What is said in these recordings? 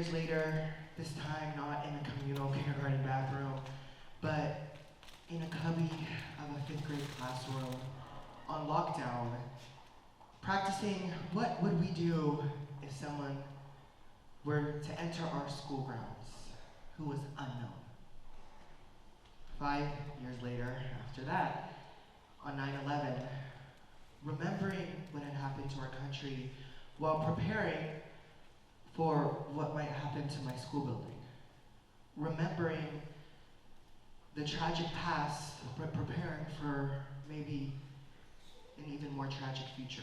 years later, this time not in a communal kindergarten bathroom, but in a cubby of a 5th grade classroom on lockdown, practicing what would we do if someone were to enter our school grounds who was unknown. 5 years later, after that, on 9/11, remembering what had happened to our country while preparing for what might happen to my school building. Remembering the tragic past, but preparing for maybe an even more tragic future.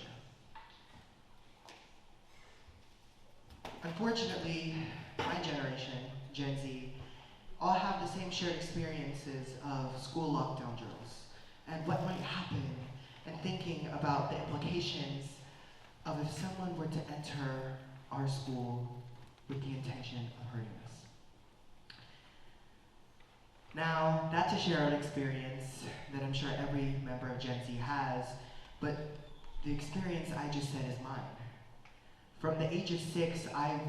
Unfortunately, my generation, Gen Z, all have the same shared experiences of school lockdown drills and what might happen, and thinking about the implications of if someone were to enter our school with the intention of hurting us. Now, that's a shared experience that I'm sure every member of Gen Z has, but the experience I just said is mine. From the age of 6, I've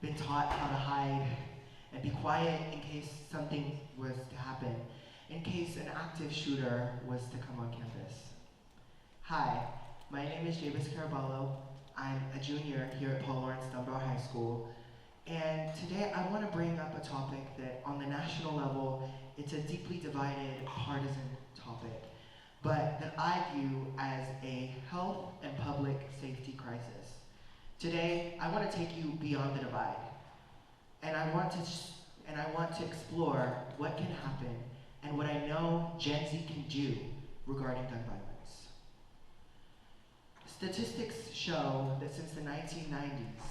been taught how to hide and be quiet in case something was to happen, in case an active shooter was to come on campus. Hi, my name is Jabez Caraballo. I'm a junior here at Laurence Dunbar High School, and today I want to bring up a topic that on the national level, it's a deeply divided, partisan topic, but that I view as a health and public safety crisis. Today, I want to take you beyond the divide, and I want to explore what can happen and what I know Gen Z can do regarding gun violence. Statistics show that since the 1990s,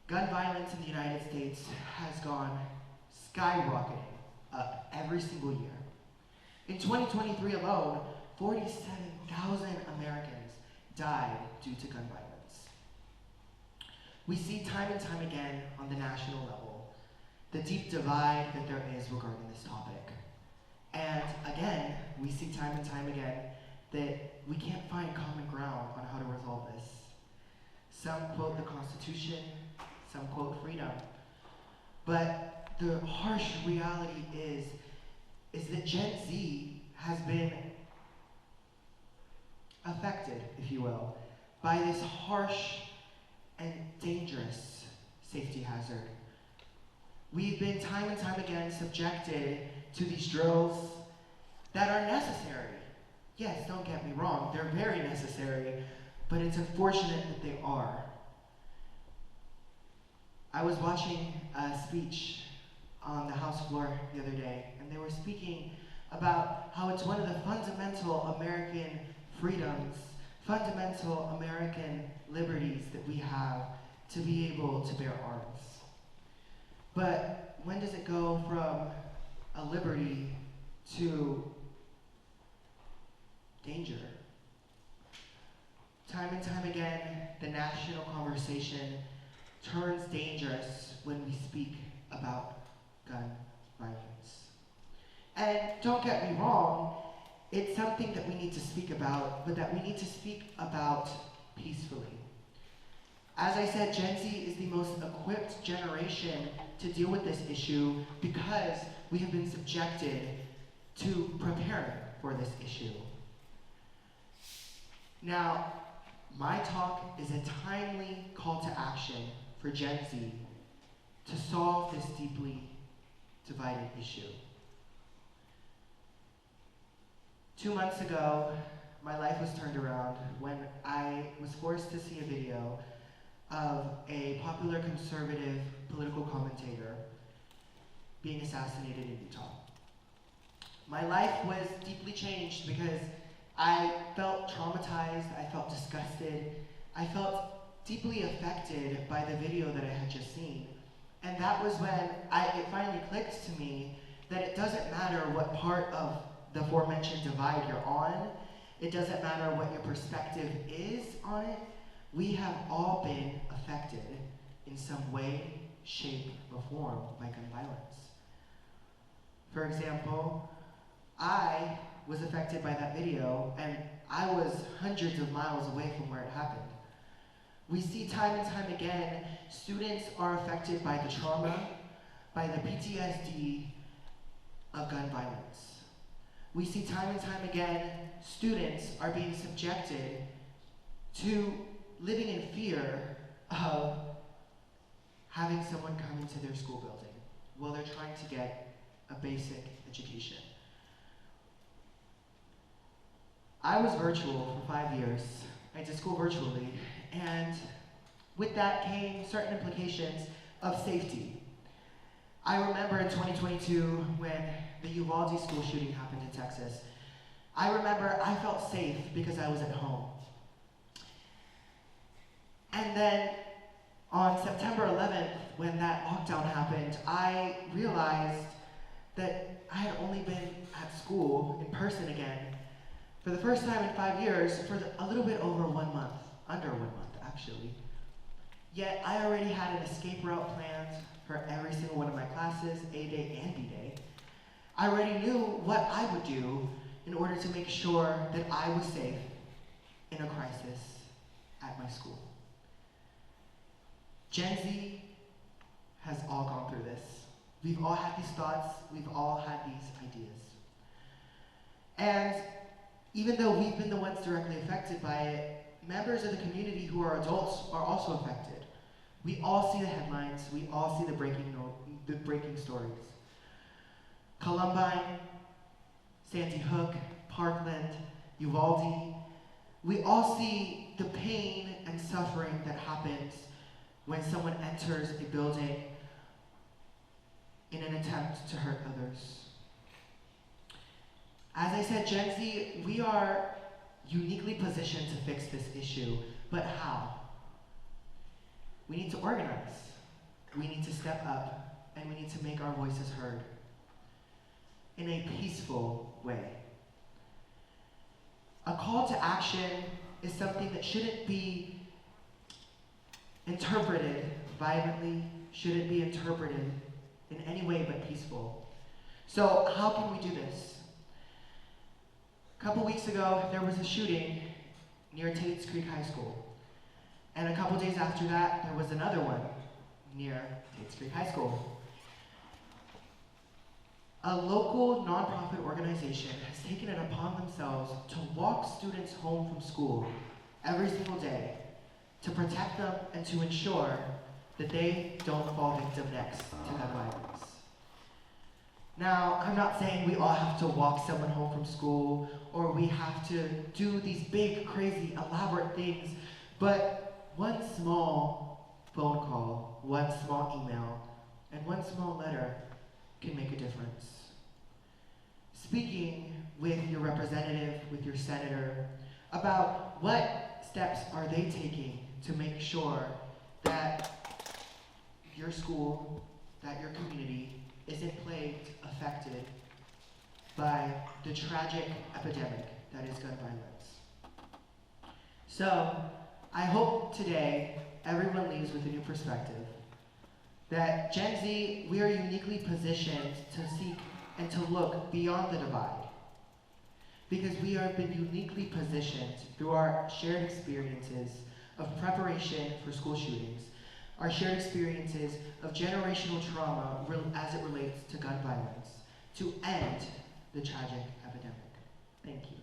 gun violence in the United States has gone skyrocketing up every single year. In 2023 alone, 47,000 Americans died due to gun violence. We see time and time again on the national level the deep divide that there is regarding this topic. And again, we see time and time again that we can't find common ground on how to resolve this. Some quote the Constitution, some quote freedom. But the harsh reality is that Gen Z has been affected, if you will, by this harsh and dangerous safety hazard. We've been time and time again subjected to these drills that are necessary. Yes, don't get me wrong, they're very necessary, but it's unfortunate that they are. I was watching a speech on the House floor the other day, and they were speaking about how it's one of the fundamental American freedoms, fundamental American liberties that we have to be able to bear arms. But when does it go from a liberty to danger? Time and time again, the national conversation turns dangerous when we speak about gun violence. And don't get me wrong, it's something that we need to speak about, but that we need to speak about peacefully. As I said, Gen Z is the most equipped generation to deal with this issue because we have been subjected to preparing for this issue. Now, my talk is a timely call to action for Gen Z to solve this deeply divided issue. 2 months ago, my life was turned around when I was forced to see a video of a popular conservative political commentator being assassinated in Utah. My life was deeply changed because I felt traumatized, I felt disgusted, I felt deeply affected by the video that I had just seen. And that was when it finally clicked to me that it doesn't matter what part of the aforementioned divide you're on, it doesn't matter what your perspective is on it, we have all been affected in some way, shape, or form by gun violence. For example, I was affected by that video, and I was hundreds of miles away from where it happened. We see time and time again, students are affected by the trauma, by the PTSD of gun violence. We see time and time again, students are being subjected to living in fear of having someone come into their school building while they're trying to get a basic education. I was virtual for 5 years. I did school virtually, and with that came certain implications of safety. I remember in 2022 when the Uvalde school shooting happened in Texas. I remember I felt safe because I was at home. And then on September 11th, when that lockdown happened, I realized that I had only been at school in person again for the first time in 5 years for a little bit over 1 month, under 1 month actually. Yet I already had an escape route planned for every single one of my classes, A day and B day. I already knew what I would do in order to make sure that I was safe in a crisis at my school. Gen Z has all gone through this. We've all had these thoughts, we've all had these ideas. And even though we've been the ones directly affected by it, members of the community who are adults are also affected. We all see the headlines, we all see the breaking stories. Columbine, Sandy Hook, Parkland, Uvalde, we all see the pain and suffering that happens when someone enters a building in an attempt to hurt others. As I said, Gen Z, we are uniquely positioned to fix this issue, but how? We need to organize, we need to step up, and we need to make our voices heard in a peaceful way. A call to action is something that shouldn't be interpreted violently, shouldn't be interpreted in any way but peaceful. So how can we do this? A couple weeks ago, there was a shooting near Tate's Creek High School. And a couple days after that, there was another one near Tate's Creek High School. A local nonprofit organization has taken it upon themselves to walk students home from school every single day to protect them and to ensure that they don't fall victim next to gun violence. Now, I'm not saying we all have to walk someone home from school or we have to do these big, crazy, elaborate things, but one small phone call, one small email, and one small letter can make a difference. Speaking with your representative, with your senator, about what steps are they taking to make sure that your school, that your community isn't plagued, affected by the tragic epidemic that is gun violence. So, I hope today everyone leaves with a new perspective. That Gen Z, we are uniquely positioned to seek and to look beyond the divide. Because we have been uniquely positioned through our shared experiences of preparation for school shootings, our shared experiences of generational trauma as it relates to gun violence, to end the tragic epidemic. Thank you.